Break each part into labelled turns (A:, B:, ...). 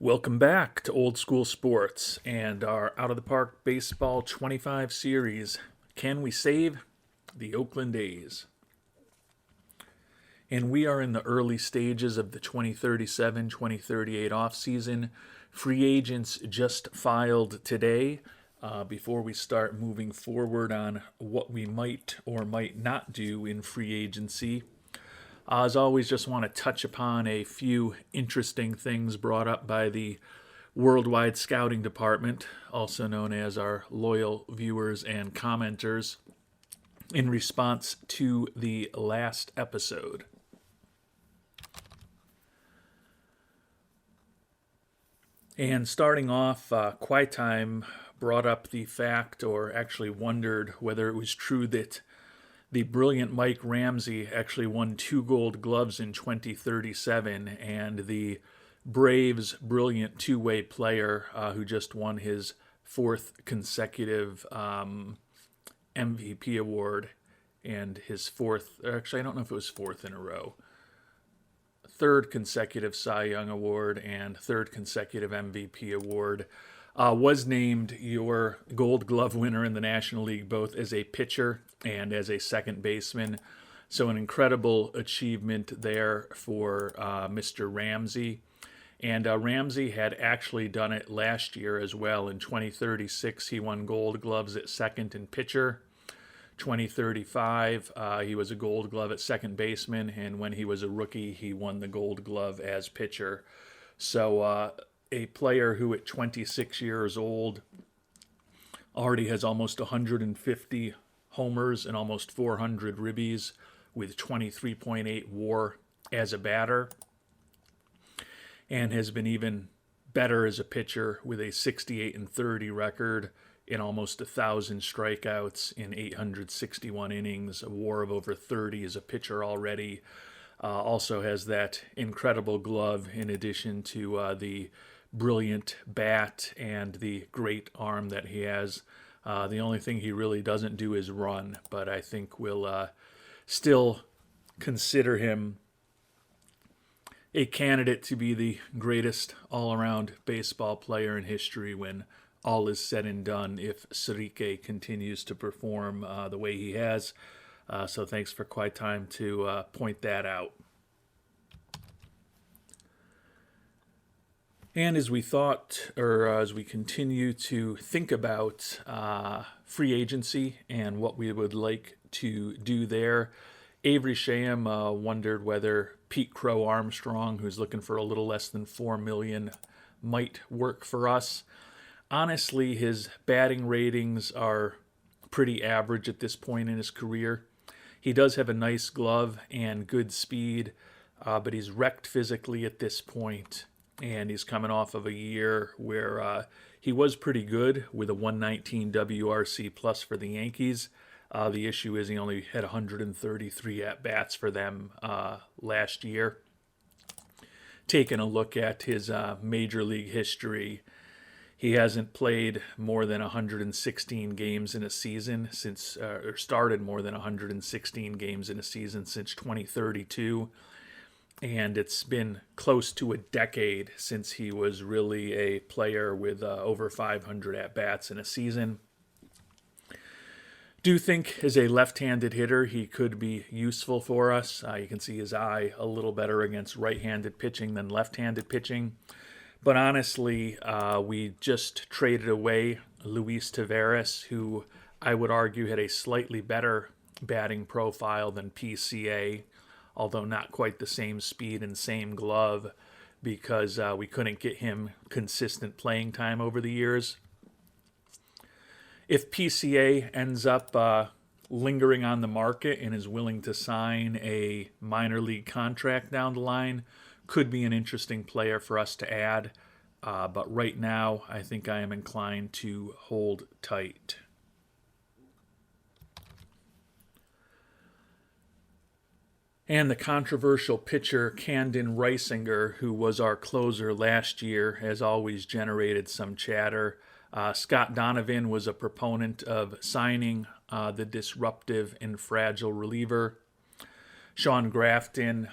A: Welcome back to Old School Sports and our Out of the Park Baseball 25 series. Can we save the Oakland A's? And we are in the early stages of the 2037-2038 offseason. Free agents just filed today. Before we start moving forward on what we might or might not do in free agency, as always, just want to touch upon a few interesting things brought up by the Worldwide Scouting Department, also known as our loyal viewers and commenters, in response to the last episode. And starting off, Quiet Time brought up the fact, or actually wondered whether it was true that the brilliant Mike Ramsay actually won 2 Gold Gloves in 2037, and the Braves' brilliant two-way player who just won his 4th consecutive MVP award and his 4th, actually I don't know if it was 4th in a row, 3rd consecutive Cy Young Award and 3rd consecutive MVP award, was named your Gold Glove winner in the National League, both as a pitcher and as a second baseman. So an incredible achievement there for Mr. Ramsay. And Ramsay had actually done it last year as well. In 2036, he won Gold Gloves at second and pitcher. 2035, he was a Gold Glove at second baseman. And when he was a rookie, he won the Gold Glove as pitcher. So a player who at 26 years old already has almost 150 homers and almost 400 ribbies with 23.8 WAR as a batter, and has been even better as a pitcher with a 68-30 record in almost 1,000 strikeouts in 861 innings, a WAR of over 30 as a pitcher already. Also has that incredible glove in addition to the brilliant bat and the great arm that he has. The only thing he really doesn't do is run, but I think we'll still consider him a candidate to be the greatest all-around baseball player in history when all is said and done, if Sirique continues to perform the way he has. So thanks for Quiet Time to point that out. And as we thought, or as we continue to think about free agency and what we would like to do there, Avery Shaham wondered whether Pete Crow Armstrong, who's looking for a little less than $4 million, might work for us. Honestly, his batting ratings are pretty average at this point in his career. He does have a nice glove and good speed, but he's wrecked physically at this point. And he's coming off of a year where he was pretty good with a 119 WRC plus for the Yankees. The issue is he only had 133 at-bats for them last year. Taking a look at his major league history, he hasn't played more than 116 games in a season since, or started more than 116 games in a season since 2032. And it's been close to a decade since he was really a player with over 500 at-bats in a season. Do think as a left-handed hitter he could be useful for us. You can see his eye a little better against right-handed pitching than left-handed pitching. But honestly, we just traded away Luis Taveras, who I would argue had a slightly better batting profile than PCA, although not quite the same speed and same glove, because we couldn't get him consistent playing time over the years. If PCA ends up lingering on the market and is willing to sign a minor league contract down the line, could be an interesting player for us to add. But right now, I think I am inclined to hold tight. And the controversial pitcher Camden Reisinger, who was our closer last year, has always generated some chatter. Scott Donovan was a proponent of signing the disruptive and fragile reliever. Shan Grafton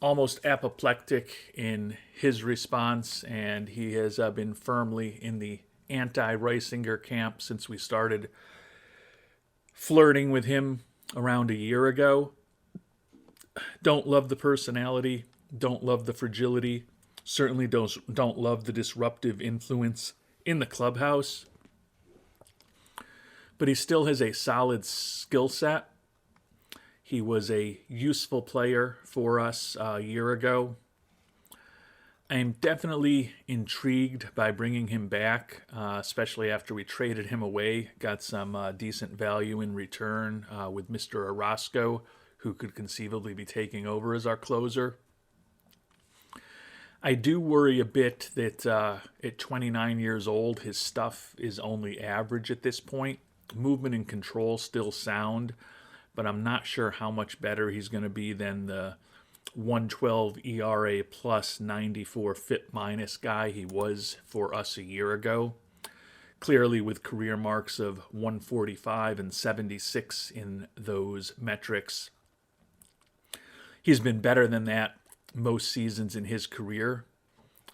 A: almost apoplectic in his response, and he has been firmly in the anti-Reisinger camp since we started flirting with him around a year ago. Don't love the personality, don't love the fragility, certainly don't love the disruptive influence in the clubhouse. But he still has a solid skill set. He was a useful player for us a year ago. I am definitely intrigued by bringing him back, especially after we traded him away. Got some decent value in return with Mr. Orozco, who could conceivably be taking over as our closer. I do worry a bit that at 29 years old, his stuff is only average at this point. Movement and control still sound, but I'm not sure how much better he's going to be than the 112 ERA plus 94 FIP minus guy he was for us a year ago. Clearly with career marks of 145 and 76 in those metrics. He's been better than that most seasons in his career.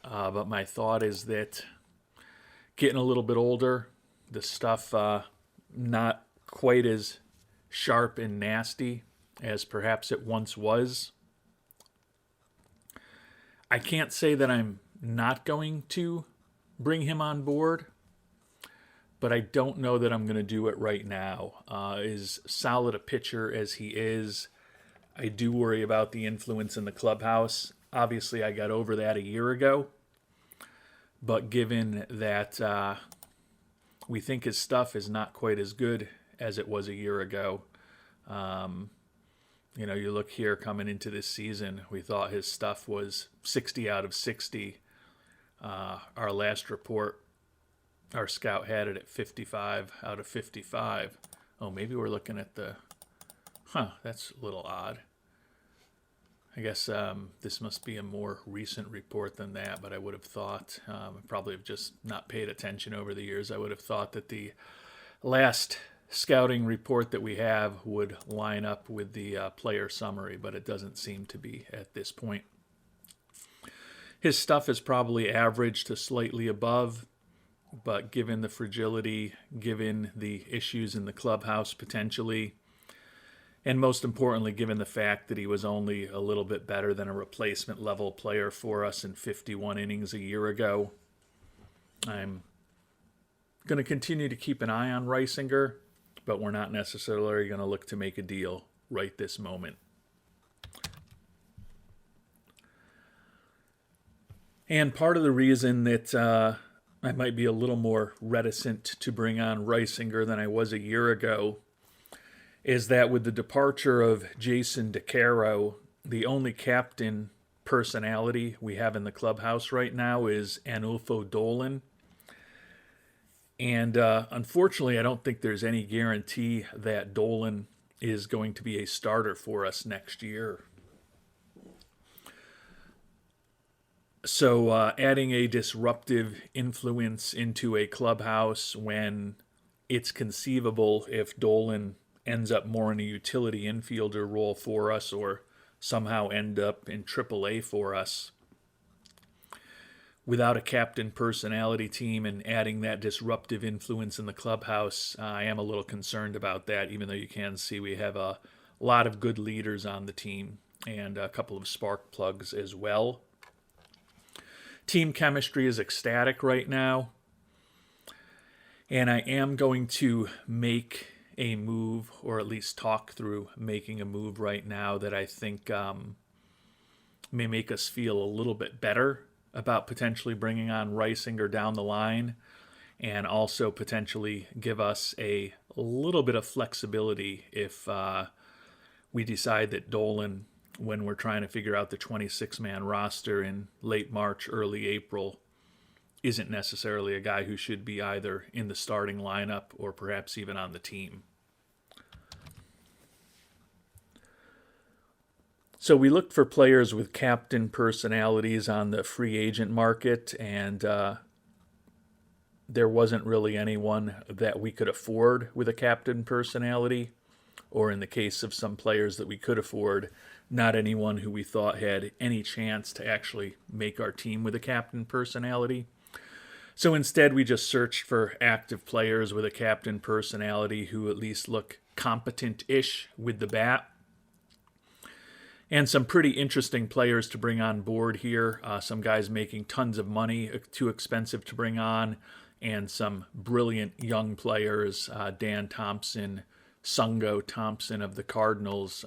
A: But my thought is that getting a little bit older, the stuff not quite as sharp and nasty as perhaps it once was. I can't say that I'm not going to bring him on board, but I don't know that I'm going to do it right now. As solid a pitcher as he is, I do worry about the influence in the clubhouse. Obviously, I got over that a year ago, but given that we think his stuff is not quite as good as it was a year ago, you look here coming into this season, we thought his stuff was 60 out of 60. Our last report, our scout had it at 55 out of 55. Oh, maybe we're looking at that's a little odd. I guess this must be a more recent report than that, but I would have thought, probably have just not paid attention over the years, I would have thought that the last scouting report that we have would line up with the player summary, but it doesn't seem to be at this point. His stuff is probably average to slightly above, but given the fragility, given the issues in the clubhouse potentially, and most importantly, given the fact that he was only a little bit better than a replacement level player for us in 51 innings a year ago, I'm going to continue to keep an eye on Reisinger, but we're not necessarily going to look to make a deal right this moment. And part of the reason that I might be a little more reticent to bring on Reisinger than I was a year ago is that with the departure of Jason DeCaro, the only captain personality we have in the clubhouse right now is Anulfo Dolan. And unfortunately, I don't think there's any guarantee that Dolan is going to be a starter for us next year. So adding a disruptive influence into a clubhouse when it's conceivable if Dolan ends up more in a utility infielder role for us or somehow end up in AAA for us. Without a captain personality team and adding that disruptive influence in the clubhouse, I am a little concerned about that, even though you can see we have a lot of good leaders on the team and a couple of spark plugs as well. Team chemistry is ecstatic right now, and I am going to make a move, or at least talk through making a move right now that I think may make us feel a little bit better about potentially bringing on Reisinger down the line, and also potentially give us a little bit of flexibility if we decide that Dolan, when we're trying to figure out the 26-man roster in late March, early April, isn't necessarily a guy who should be either in the starting lineup or perhaps even on the team. So we looked for players with captain personalities on the free agent market, and there wasn't really anyone that we could afford with a captain personality. or in the case of some players that we could afford, not anyone who we thought had any chance to actually make our team with a captain personality. So instead, we just searched for active players with a captain personality who at least look competent-ish with the bat. And some pretty interesting players to bring on board here. Some guys making tons of money, too expensive to bring on, and some brilliant young players. Dan Thompson, Sungo Thompson of the Cardinals.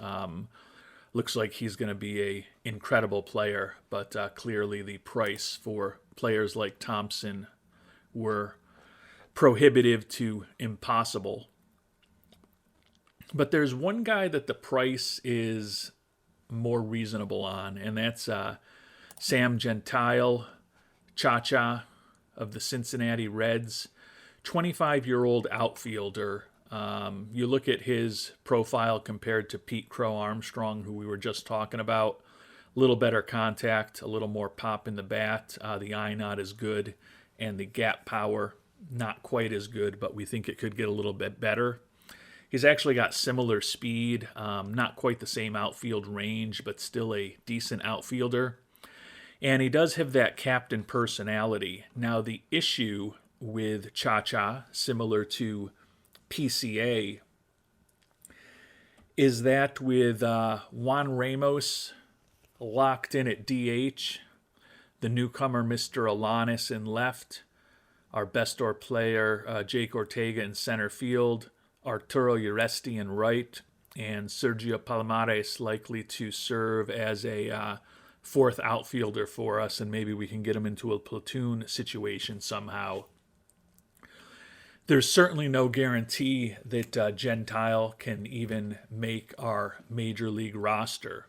A: Looks like he's going to be an incredible player, but clearly the price for players like Thompson were prohibitive to impossible. But there's one guy that the price is more reasonable on, and that's Sam Gentile, Cha-Cha of the Cincinnati Reds, 25-year-old outfielder. You look at his profile compared to Pete Crow Armstrong, who we were just talking about, a little better contact, a little more pop in the bat, the eye not as good, and the gap power not quite as good, but we think it could get a little bit better. He's actually got similar speed, not quite the same outfield range, but still a decent outfielder. And he does have that captain personality. Now, the issue with Cha-Cha, similar to PCA, is that with Juan Ramos locked in at DH, the newcomer Mr. Alanis in left, our best door player Jake Ortega in center field, Arturo Uresti in right, and Sergio Palomares likely to serve as a fourth outfielder for us, and maybe we can get him into a platoon situation somehow. There's certainly no guarantee that Gentile can even make our major league roster.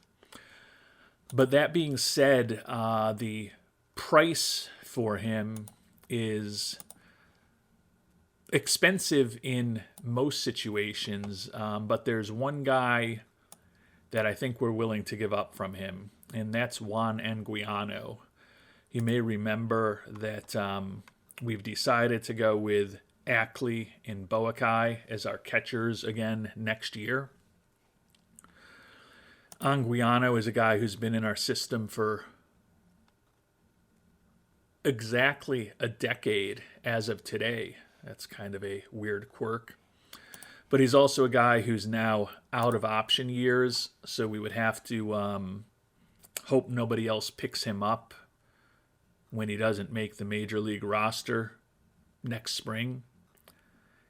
A: But that being said, the price for him is expensive in most situations, but there's one guy that I think we're willing to give up from him, and that's Juan Anguiano. You may remember that we've decided to go with Ackley and Boakai as our catchers again next year. Anguiano is a guy who's been in our system for exactly a decade as of today. That's kind of a weird quirk. But he's also a guy who's now out of option years, so we would have to hope nobody else picks him up when he doesn't make the major league roster next spring.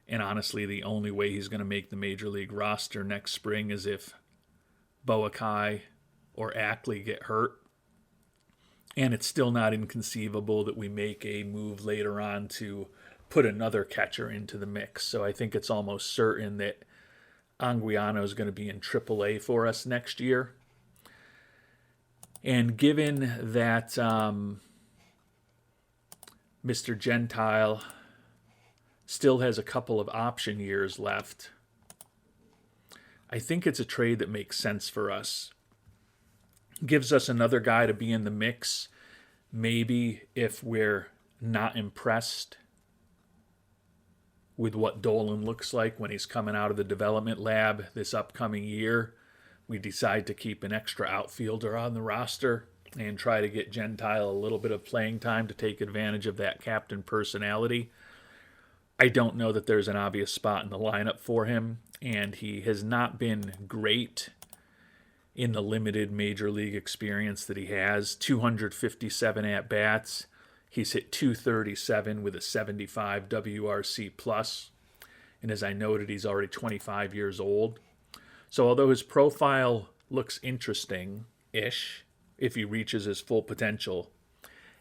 A: And honestly, the only way he's going to make the major league roster next spring is if Boakai or Ackley get hurt. And it's still not inconceivable that we make a move later on to put another catcher into the mix. So I think it's almost certain that Anguiano is going to be in AAA for us next year. And given that Mr. Gentile still has a couple of option years left, I think it's a trade that makes sense for us. Gives us another guy to be in the mix. Maybe if we're not impressed with what Dolan looks like when he's coming out of the development lab this upcoming year, we decide to keep an extra outfielder on the roster and try to get Gentile a little bit of playing time to take advantage of that captain personality. I don't know that there's an obvious spot in the lineup for him, and he has not been great in the limited major league experience that he has. 257 at-bats. He's hit 237 with a 75 WRC plus. And as I noted, he's already 25 years old. So although his profile looks interesting-ish, if he reaches his full potential,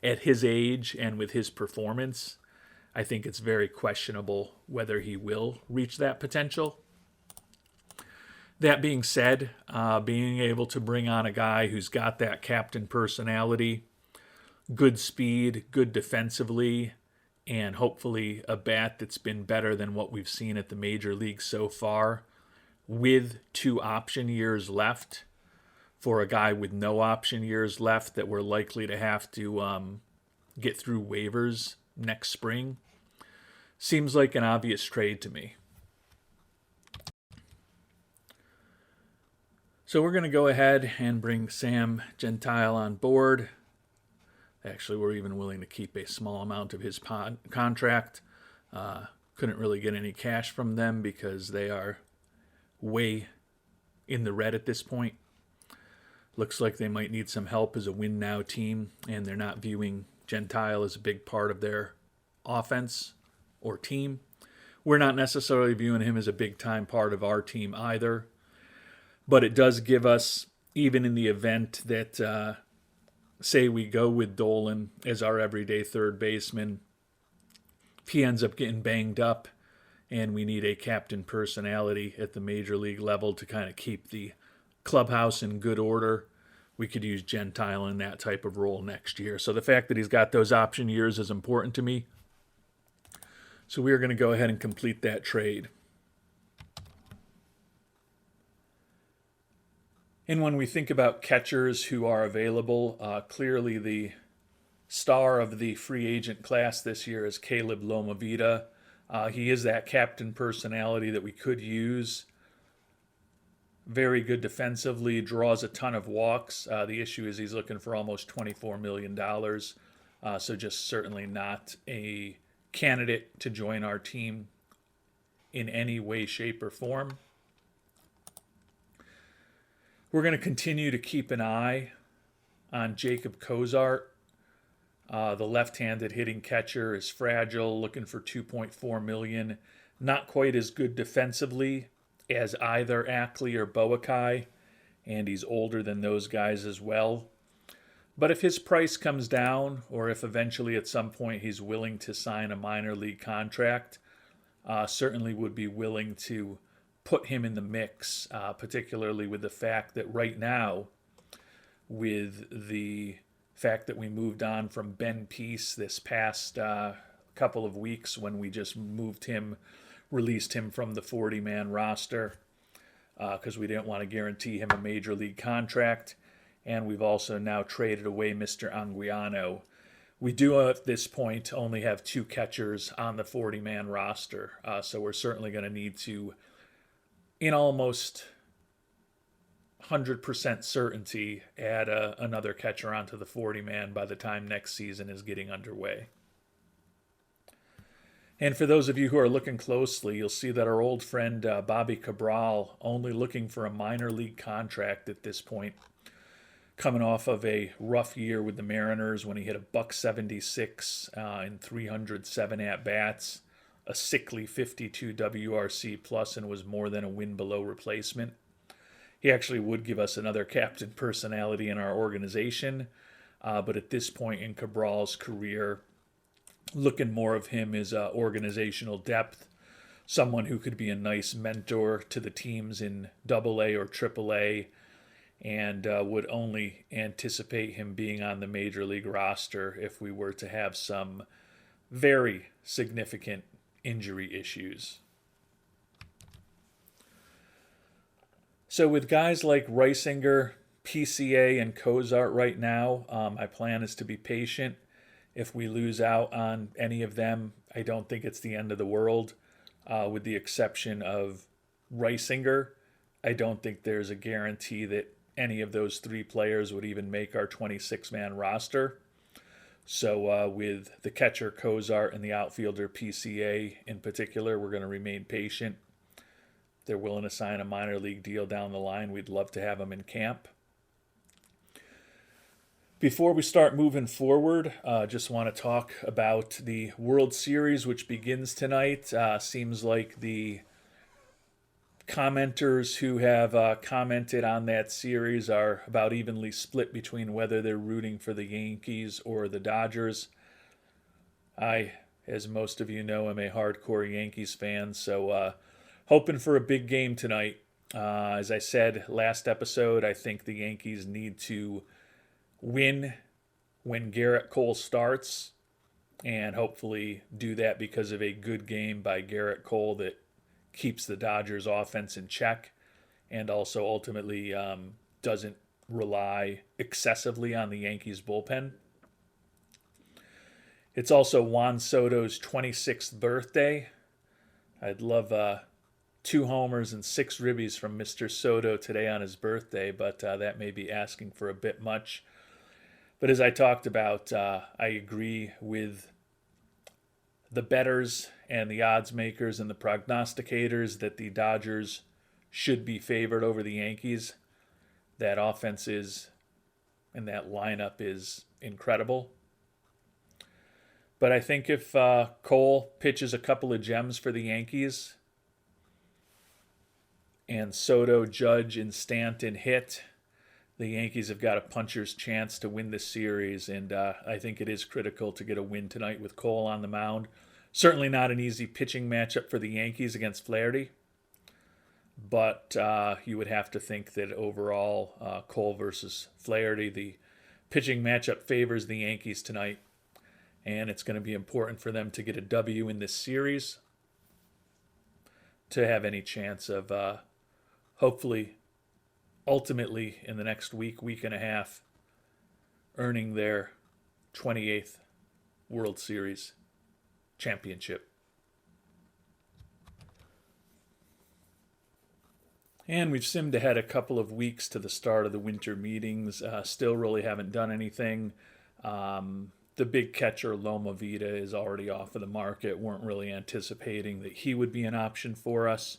A: at his age and with his performance, I think it's very questionable whether he will reach that potential. That being said, being able to bring on a guy who's got that captain personality, good speed, good defensively, and hopefully a bat that's been better than what we've seen at the major leagues so far, with 2 option years left, for a guy with no option years left that we're likely to have to get through waivers next spring, seems like an obvious trade to me. So we're going to go ahead and bring Sam Gentile on board. Actually, we're even willing to keep a small amount of his contract. Couldn't really get any cash from them because they are way in the red at this point. Looks like they might need some help as a win now team, and they're not viewing Gentile as a big part of their offense or team. We're not necessarily viewing him as a big time part of our team either, but it does give us, even in the event that say we go with Dolan as our everyday third baseman, if he ends up getting banged up and we need a captain personality at the major league level to kind of keep the clubhouse in good order, we could use Gentile in that type of role next year. So the fact that he's got those option years is important to me. So we are going to go ahead and complete that trade. And when we think about catchers who are available, clearly the star of the free agent class this year is Caleb Lomavita. He is that captain personality that we could use. Very good defensively, draws a ton of walks. The issue is he's looking for almost $24 million. So just certainly not a candidate to join our team in any way, shape, or form. We're going to continue to keep an eye on Jacob Cozart. The left-handed hitting catcher is fragile, looking for $2.4 million. Not quite as good defensively as either Ackley or Boakai, and he's older than those guys as well. But if his price comes down, or if eventually at some point he's willing to sign a minor league contract, certainly would be willing to put him in the mix, particularly with the fact that right now, with the fact that we moved on from Ben Peace this past couple of weeks when we just released him from the 40-man roster because we didn't want to guarantee him a major league contract. And we've also now traded away Mr. Anguiano. We do at this point only have 2 catchers on the 40-man roster, so we're certainly going to need to, in almost 100% certainty, add another catcher onto the 40-man by the time next season is getting underway. And for those of you who are looking closely, you'll see that our old friend Bobby Cabral, only looking for a minor league contract at this point, coming off of a rough year with the Mariners when he hit a .176 in 307 at-bats, a sickly 52 WRC plus, and was more than a win below replacement. He actually would give us another captain personality in our organization, but at this point in Cabral's career, looking more of him as organizational depth, someone who could be a nice mentor to the teams in AA or AAA, and would only anticipate him being on the major league roster if we were to have some very significant injury issues. So with guys like Reisinger, PCA, and Cozart right now, my plan is to be patient. If we lose out on any of them, I don't think it's the end of the world. With the exception of Reisinger, I don't think there's a guarantee that any of those 3 players would even make our 26-man roster. So with the catcher Cozart and the outfielder PCA in particular, we're going to remain patient. If they're willing to sign a minor league deal down the line, we'd love to have them in camp. Before we start moving forward, just want to talk about the World Series, which begins tonight. Seems like the commenters who have commented on that series are about evenly split between whether they're rooting for the Yankees or the Dodgers. I, as most of you know, am a hardcore Yankees fan, so hoping for a big game tonight. As I said last episode, I think the Yankees need to win when Garrett Cole starts, and hopefully do that because of a good game by Garrett Cole that keeps the Dodgers offense in check and also ultimately doesn't rely excessively on the Yankees bullpen. It's also Juan Soto's 26th birthday. I'd love 2 homers and 6 ribbies from Mr. Soto today on his birthday, but that may be asking for a bit much. But as I talked about, I agree with the bettors and the odds makers and the prognosticators that the Dodgers should be favored over the Yankees. That offense is, and that lineup is incredible. But I think if Cole pitches a couple of gems for the Yankees and Soto, Judge, and Stanton hit, the Yankees have got a puncher's chance to win this series, and I think it is critical to get a win tonight with Cole on the mound. Certainly not an easy pitching matchup for the Yankees against Flaherty, but you would have to think that overall Cole versus Flaherty, the pitching matchup favors the Yankees tonight, and it's going to be important for them to get a W in this series to have any chance of hopefully ultimately in the next week and a half, earning their 28th World Series championship. And we've simmed ahead a couple of weeks to the start of the winter meetings. Still really haven't done anything. The big catcher, Loma Vida, is already off of the market. Weren't really anticipating that he would be an option for us.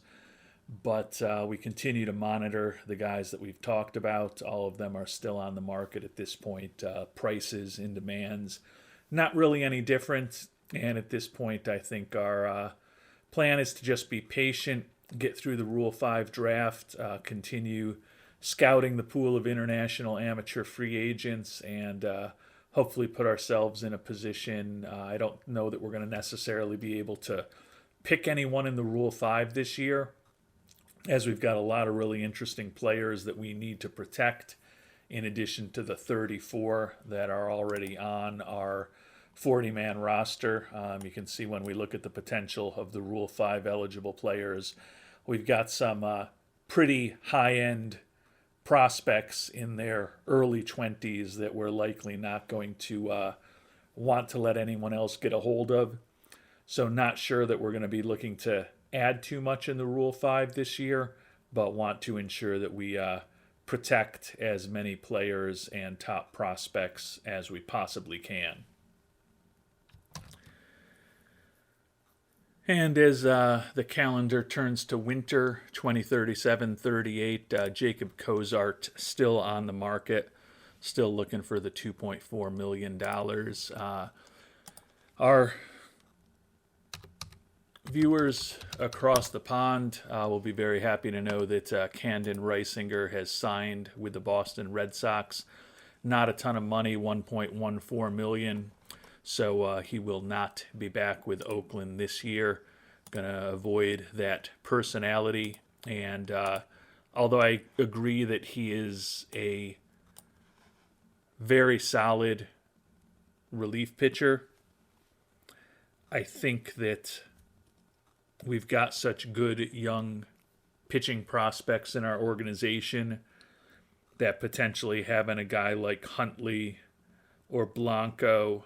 A: But we continue to monitor the guys that we've talked about. All of them are still on the market at this point. Prices and demands, not really any different. And at this point, I think our plan is to just be patient, get through the Rule 5 draft, continue scouting the pool of international amateur free agents, and hopefully put ourselves in a position. I don't know that we're going to necessarily be able to pick anyone in the Rule 5 this year, as we've got a lot of really interesting players that we need to protect, in addition to the 34 that are already on our 40-man roster. You can see when we look at the potential of the Rule 5 eligible players, we've got some pretty high-end prospects in their early 20s that we're likely not going to want to let anyone else get a hold of. So not sure that we're going to be looking to add too much in the Rule 5 this year, but want to ensure that we protect as many players and top prospects as we possibly can. And as the calendar turns to winter 2037-38, Jacob Cozart still on the market, still looking for the $2.4 million. Our viewers across the pond will be very happy to know that Camden Reisinger has signed with the Boston Red Sox. Not a ton of money, $1.14 million. So he will not be back with Oakland this year. Going to avoid that personality. And although I agree that he is a very solid relief pitcher, I think that we've got such good young pitching prospects in our organization that potentially having a guy like Huntley or Blanco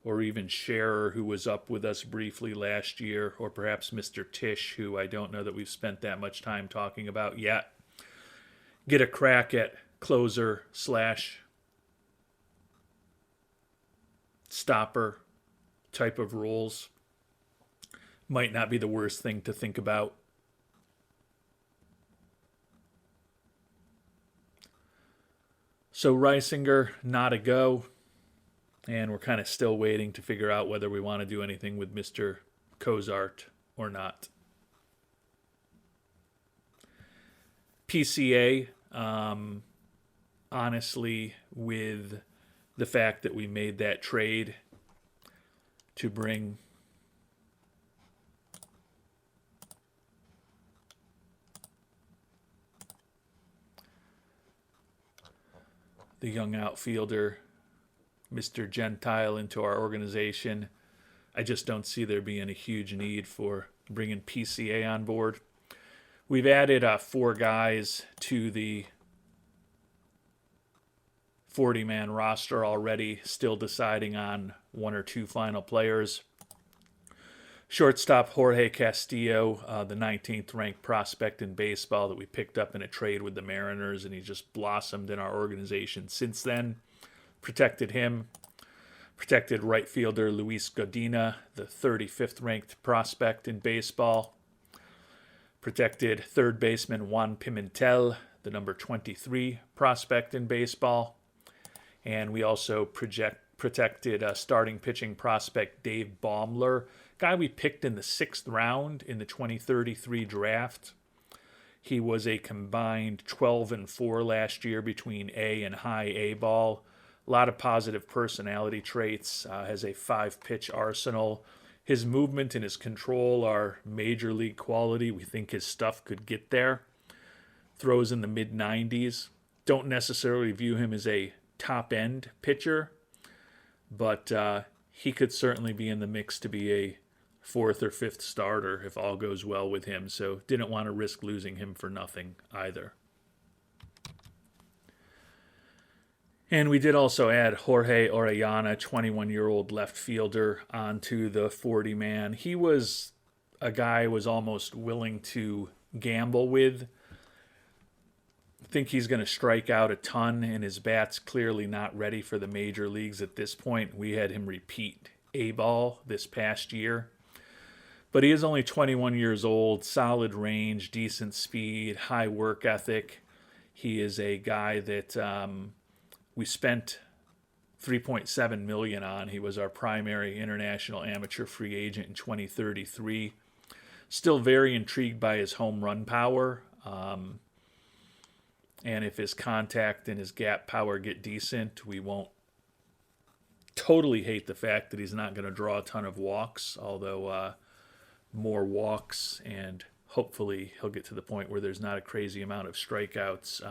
A: or even Scherer, who was up with us briefly last year, or perhaps Mr. Tisch, who I don't know that we've spent that much time talking about yet, get a crack at closer / stopper type of roles. Might not be the worst thing to think about. So Reisinger, not a go. And we're kind of still waiting to figure out whether we want to do anything with Mr. Cozart or not. PCA, honestly, with the fact that we made that trade to bring the young outfielder, Mr. Gentile, into our organization, I just don't see there being a huge need for bringing PCA on board. We've added 4 guys to the 40-man roster already, still deciding on 1 or 2 final players. Shortstop Jorge Castillo, the 19th ranked prospect in baseball that we picked up in a trade with the Mariners, and he just blossomed in our organization since then. Protected him. Protected right fielder Luis Godina, the 35th ranked prospect in baseball. Protected third baseman Juan Pimentel, the number 23 prospect in baseball. And we also protected starting pitching prospect Dave Baumler, guy we picked in the 6th round in the 2033 draft. He was a combined 12-4 last year between A and high A ball. A lot of positive personality traits, has a 5-pitch arsenal. His movement and his control are major league quality. We think his stuff could get there. Throws in the mid-90s. Don't necessarily view him as a top-end pitcher, but he could certainly be in the mix to be a 4th or 5th starter if all goes well with him. So didn't want to risk losing him for nothing either. And we did also add Jorge Orellana, 21-year-old left fielder, onto the 40-man. He was a guy I was almost willing to gamble with. I think he's going to strike out a ton, and his bat's clearly not ready for the major leagues at this point. We had him repeat A-ball this past year. But he is only 21 years old, solid range, decent speed, high work ethic. He is a guy that we spent $3.7 million on. He was our primary international amateur free agent in 2033. Still very intrigued by his home run power. And if his contact and his gap power get decent, we won't totally hate the fact that he's not going to draw a ton of walks, although more walks and hopefully he'll get to the point where there's not a crazy amount of strikeouts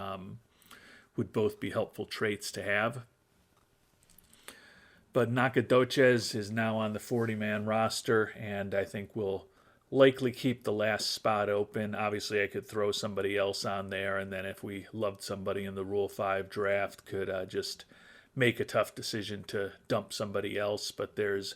A: would both be helpful traits to have. But Nacogdoches is now on the 40-man roster, and I think we'll likely keep the last spot open. Obviously, I could throw somebody else on there, and then if we loved somebody in the Rule 5 draft, could just make a tough decision to dump somebody else. But there's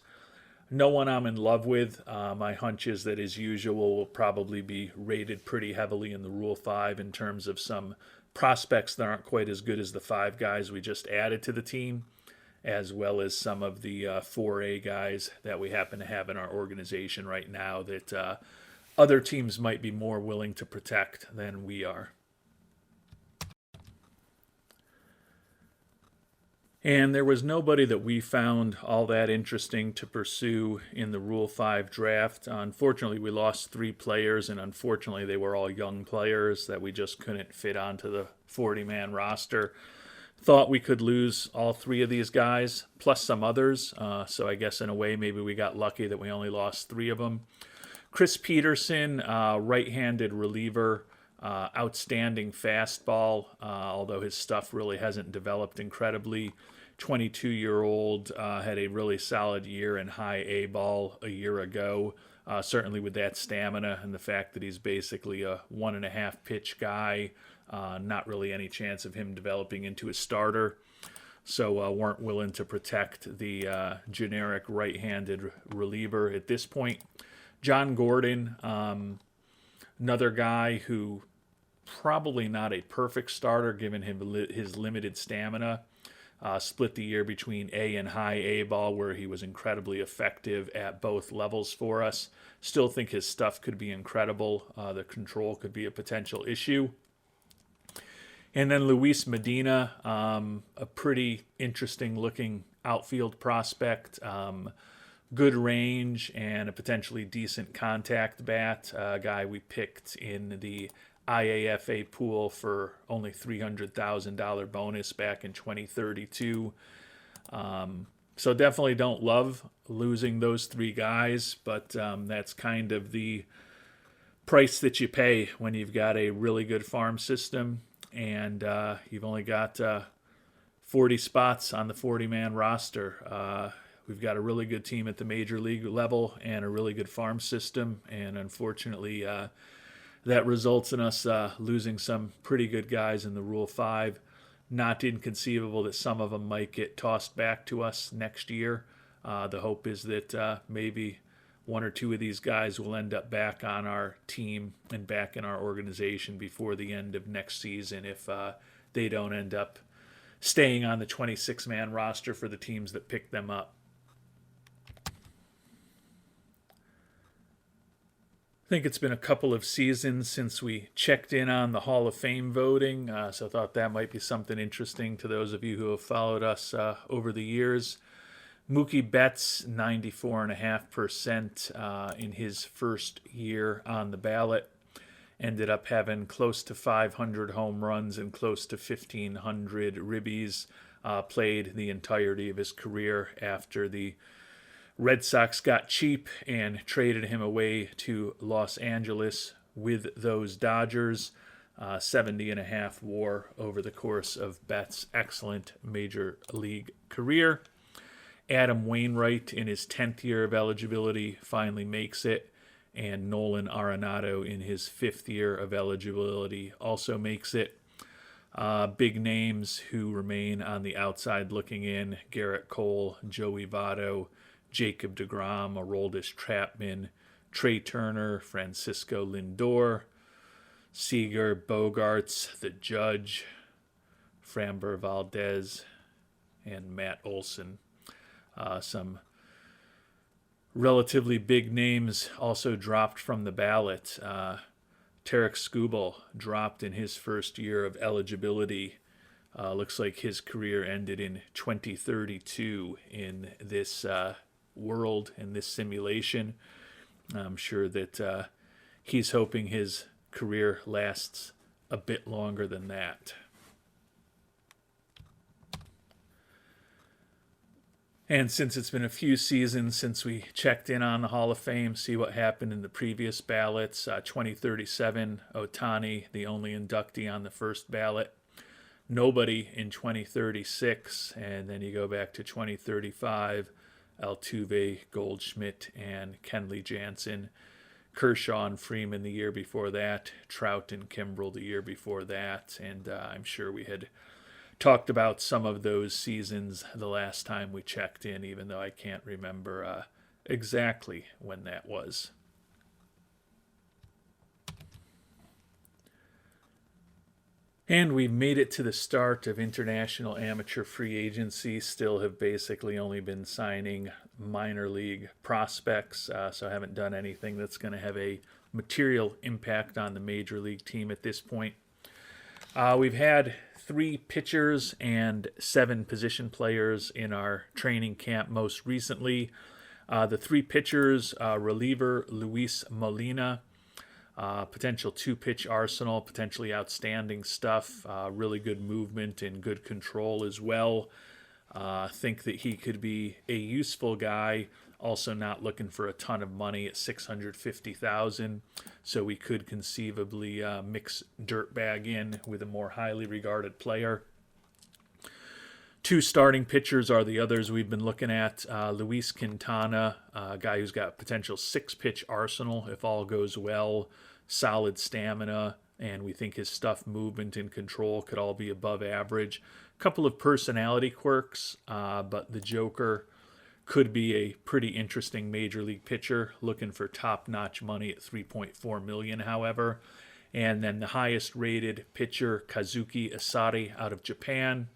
A: no one I'm in love with. My hunch is that, as usual, will probably be rated pretty heavily in the Rule 5 in terms of some prospects that aren't quite as good as the 5 guys we just added to the team, as well as some of the 4A guys that we happen to have in our organization right now that other teams might be more willing to protect than we are. And there was nobody that we found all that interesting to pursue in the Rule 5 draft. Unfortunately, we lost 3 players, and unfortunately, they were all young players that we just couldn't fit onto the 40-man roster. Thought we could lose all 3 of these guys, plus some others. So I guess in a way, maybe we got lucky that we only lost 3 of them. Chris Peterson, right-handed reliever, outstanding fastball, although his stuff really hasn't developed incredibly. 22-year-old, had a really solid year in high A ball a year ago, certainly with that stamina and the fact that he's basically a 1.5 pitch guy. Not really any chance of him developing into a starter. So weren't willing to protect the generic right-handed reliever at this point. John Gordon, another guy who probably not a perfect starter given him his limited stamina. Split the year between A and high A ball, where he was incredibly effective at both levels for us. Still think his stuff could be incredible. The control could be a potential issue. And then Luis Medina, a pretty interesting looking outfield prospect. Good range and a potentially decent contact bat. A guy we picked in the IAFA pool for only $300,000 bonus back in 2032. So definitely don't love losing those 3 guys, but that's kind of the price that you pay when you've got a really good farm system and you've only got 40 spots on the 40-man roster. We've got a really good team at the major league level and a really good farm system, and unfortunately that results in us losing some pretty good guys in the Rule 5. Not inconceivable that some of them might get tossed back to us next year. The hope is that maybe one or two of these guys will end up back on our team and back in our organization before the end of next season if they don't end up staying on the 26-man roster for the teams that pick them up. I think it's been a couple of seasons since we checked in on the Hall of Fame voting, so I thought that might be something interesting to those of you who have followed us over the years. Mookie Betts, 94.5% in his first year on the ballot. Ended up having close to 500 home runs and close to 1,500 ribbies. Played the entirety of his career after the Red Sox got cheap and traded him away to Los Angeles with those Dodgers. 70.5 WAR over the course of Betts' excellent major league career. Adam Wainwright, in his 10th year of eligibility, finally makes it, and Nolan Arenado, in his 5th year of eligibility, also makes it. Big names who remain on the outside looking in: Garrett Cole, Joey Votto, Jacob deGrom, Aroldis Chapman, Trey Turner, Francisco Lindor, Seager, Bogarts, the Judge, Framber Valdez, and Matt Olson. Some relatively big names also dropped from the ballot. Tarek Skubal dropped in his first year of eligibility. Looks like his career ended in 2032 in this world, in this simulation. I'm sure that he's hoping his career lasts a bit longer than that. And since it's been a few seasons since we checked in on the Hall of Fame, see what happened in the previous ballots. 2037, Ohtani, the only inductee on the first ballot. Nobody in 2036. And then you go back to 2035, Altuve, Goldschmidt, and Kenley Jansen. Kershaw and Freeman the year before that. Trout and Kimbrel the year before that. And I'm sure we had talked about some of those seasons the last time we checked in, even though I can't remember exactly when that was. And we've made it to the start of international amateur free agency. Still have basically only been signing minor league prospects, so I haven't done anything that's going to have a material impact on the major league team at this point. We've had 3 pitchers and 7 position players in our training camp most recently. The 3 pitchers, reliever Luis Molina, potential 2-pitch arsenal, potentially outstanding stuff, really good movement and good control as well. Think that he could be a useful guy. Also not looking for a ton of money at $650,000, so we could conceivably mix Dirtbag in with a more highly regarded player. 2 starting pitchers are the others we've been looking at. Luis Quintana, a guy who's got potential 6-pitch arsenal if all goes well, solid stamina, and we think his stuff, movement, and control could all be above average. A couple of personality quirks, but the Joker could be a pretty interesting major league pitcher, looking for top-notch money at $3.4 million, however. And then the highest rated pitcher, Kazuki Asari out of Japan.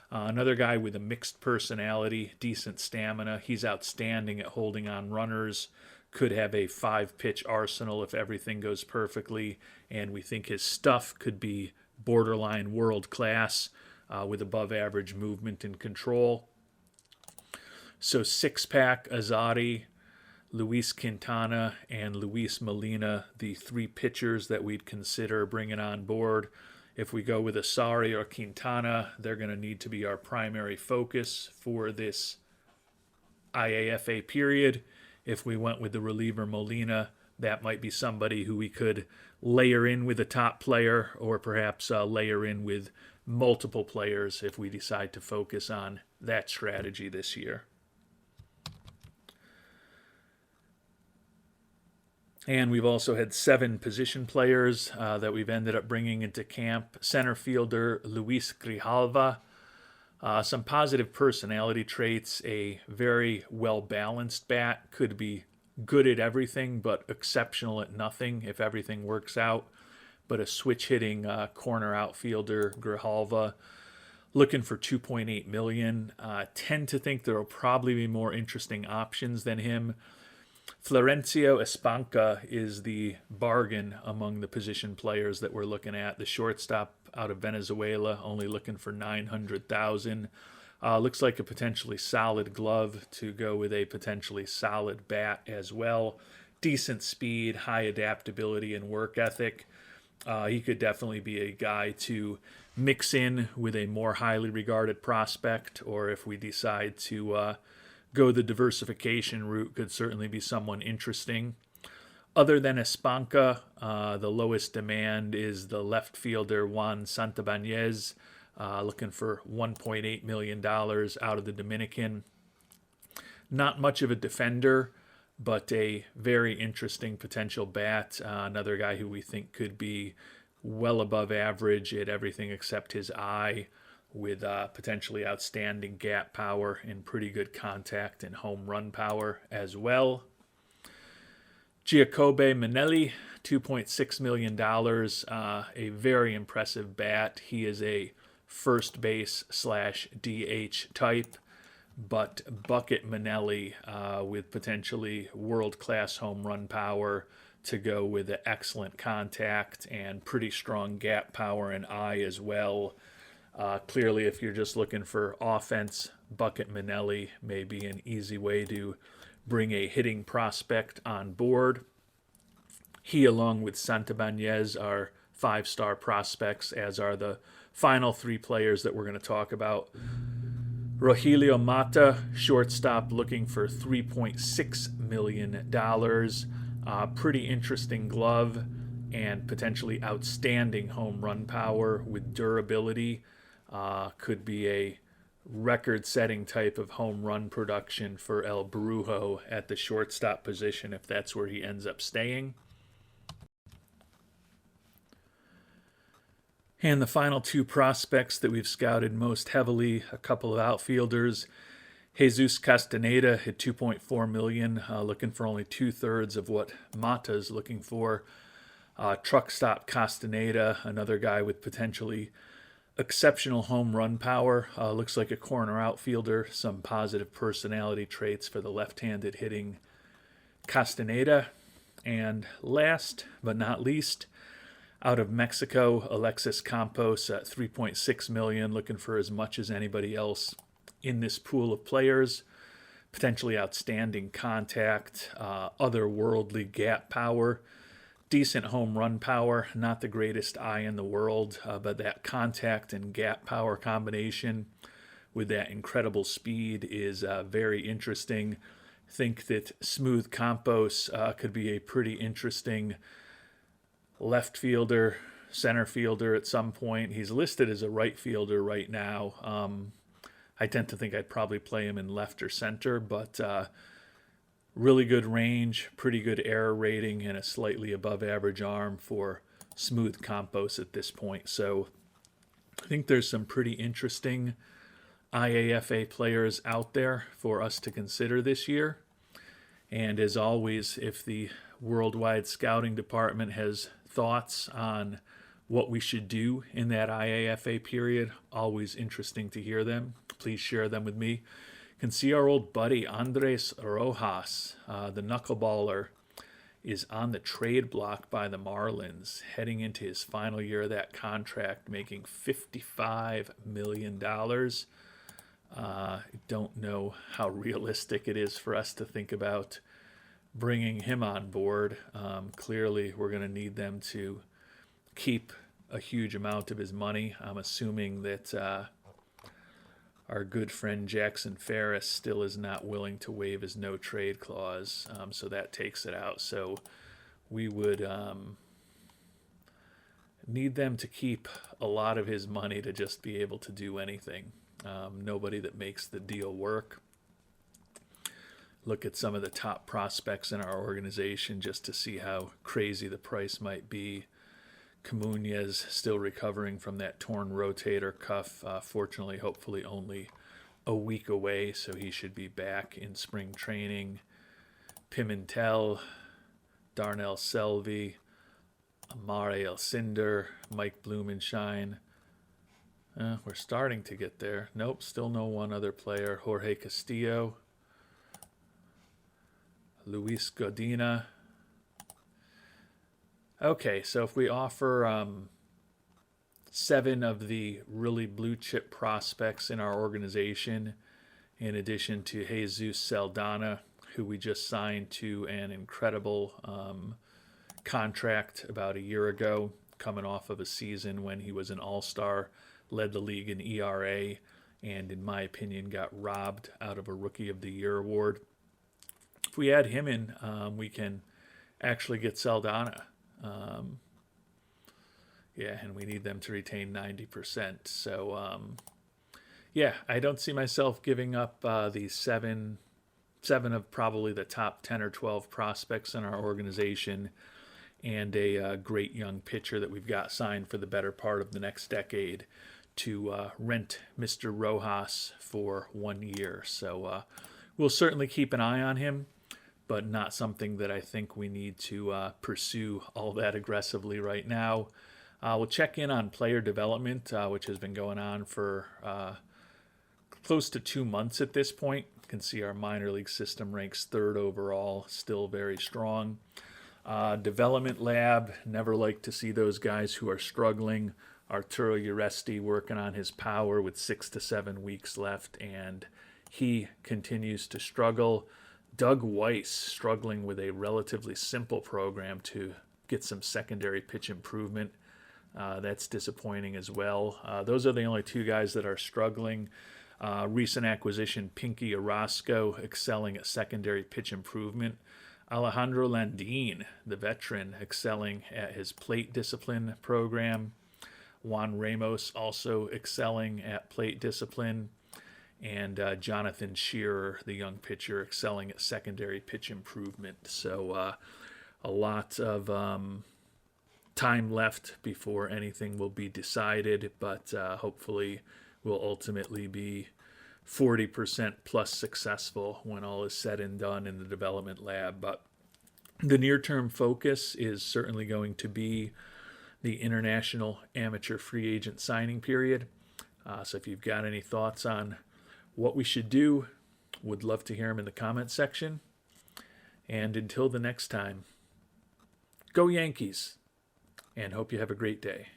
A: Another guy with a mixed personality, decent stamina. He's outstanding at holding on runners. Could have a 5-pitch arsenal if everything goes perfectly. And we think his stuff could be borderline world class with above average movement and control. So 6-pack Azadi, Luis Quintana, and Luis Molina, the 3 pitchers that we'd consider bringing on board. If we go with Asari or Quintana, they're going to need to be our primary focus for this IAFA period. If we went with the reliever Molina, that might be somebody who we could layer in with a top player, or perhaps layer in with multiple players if we decide to focus on that strategy this year. And we've also had 7 position players that we've ended up bringing into camp. Center fielder Luis Grijalva. Some positive personality traits, a very well-balanced bat, could be good at everything but exceptional at nothing if everything works out. But a switch hitting corner outfielder, Grijalva, looking for 2.8 million. Tend to think there will probably be more interesting options than him. Florencio Espanca is the bargain among the position players that we're looking at. The shortstop out of Venezuela, only looking for 900,000. Looks like a potentially solid glove to go with a potentially solid bat as well. Decent speed, high adaptability, and work ethic. He could definitely be a guy to mix in with a more highly regarded prospect, or if we decide to go the diversification route, could certainly be someone interesting. Other than Espanca, the lowest demand is the left fielder Juan Santabanez, looking for $1.8 million out of the Dominican. Not much of a defender, but a very interesting potential bat. Another guy who we think could be well above average at everything except his eye, with potentially outstanding gap power and pretty good contact and home run power as well. Giacobbe Manelli, $2.6 million, a very impressive bat. He is a first base / DH type, but Bucket Manelli with potentially world-class home run power to go with excellent contact and pretty strong gap power and eye as well. Clearly, if you're just looking for offense, Bucket Manelli may be an easy way to bring a hitting prospect on board. He, along with Santabanez, are five-star prospects, as are the final three players that we're going to talk about. Rogelio Mata, shortstop, looking for $3.6 million. Pretty interesting glove and potentially outstanding home run power with durability. Could be a record-setting type of home run production for El Brujo at the shortstop position if that's where he ends up staying. And the final two prospects that we've scouted most heavily, a couple of outfielders. Jesus Castaneda at $2.4 million, looking for only 2/3 of what Mata is looking for. Truck stop Castaneda, another guy with potentially exceptional home run power. Looks like a corner outfielder, some positive personality traits for the left-handed hitting Castaneda. And last but not least, out of Mexico, Alexis Campos at $3.6 million, looking for as much as anybody else in this pool of players. Potentially outstanding contact, otherworldly gap power, decent home run power, not the greatest eye in the world, but that contact and gap power combination with that incredible speed is very interesting. Think that Smooth Campos could be a pretty interesting left fielder, center fielder at some point. He's listed as a right fielder right now. I tend to think I'd probably play him in left or center, but really good range, pretty good error rating, and a slightly above average arm for Smooth Campos at this point. So I think there's some pretty interesting IAFA players out there for us to consider this year. And as always, if the Worldwide Scouting Department has thoughts on what we should do in that IAFA period, always interesting to hear them. Please share them with me. You can see our old buddy Andres Rojas, the Knuckleballer, is on the trade block by the Marlins, heading into his final year of that contract, making $55 million. I don't know how realistic it is for us to think about bringing him on board. Clearly, we're going to need them to keep a huge amount of his money. I'm assuming that our good friend Jackson Ferris still is not willing to waive his no trade clause, so that takes it out. So we would need them to keep a lot of his money to just be able to do anything. Nobody that makes the deal work. Look at some of the top prospects in our organization just to see how crazy the price might be. Camunez still recovering from that torn rotator cuff. Fortunately, hopefully only a week away, so he should be back in spring training. Pimentel, Darnell Selvey, Amare Elcinder, Mike Blumenshine. We're starting to get there. Nope, still no one other player. Jorge Castillo, Luis Godina. Okay, so if we offer 7 of the really blue chip prospects in our organization, in addition to Jesus Saldana, who we just signed to an incredible contract about a year ago, coming off of a season when he was an all-star, led the league in ERA, and in my opinion got robbed out of a Rookie of the Year award. If we add him in, we can actually get Saldana. And we need them to retain 90%. So, I don't see myself giving up these seven of probably the top 10 or 12 prospects in our organization, and a great young pitcher that we've got signed for the better part of the next decade to rent Mr. Rojas for 1 year. So we'll certainly keep an eye on him, but not something that I think we need to pursue all that aggressively right now. We'll check in on player development, which has been going on for close to 2 months at this point. You can see our minor league system ranks 3rd overall, still very strong. Development lab, never like to see those guys who are struggling. Arturo Uresti working on his power with 6 to 7 weeks left, and he continues to struggle. Doug Weiss struggling with a relatively simple program to get some secondary pitch improvement. That's disappointing as well. Those are the only 2 guys that are struggling. Recent acquisition, Pinky Orozco, excelling at secondary pitch improvement. Alejandro Landin, the veteran, excelling at his plate discipline program. Juan Ramos also excelling at plate discipline. And Jonathan Shearer, the young pitcher, excelling at secondary pitch improvement. So a lot of time left before anything will be decided, but hopefully will ultimately be 40% plus successful when all is said and done in the development lab. But the near-term focus is certainly going to be the international amateur free agent signing period. So if you've got any thoughts on what we should do, would love to hear them in the comment section. And until the next time, go Yankees, and hope you have a great day.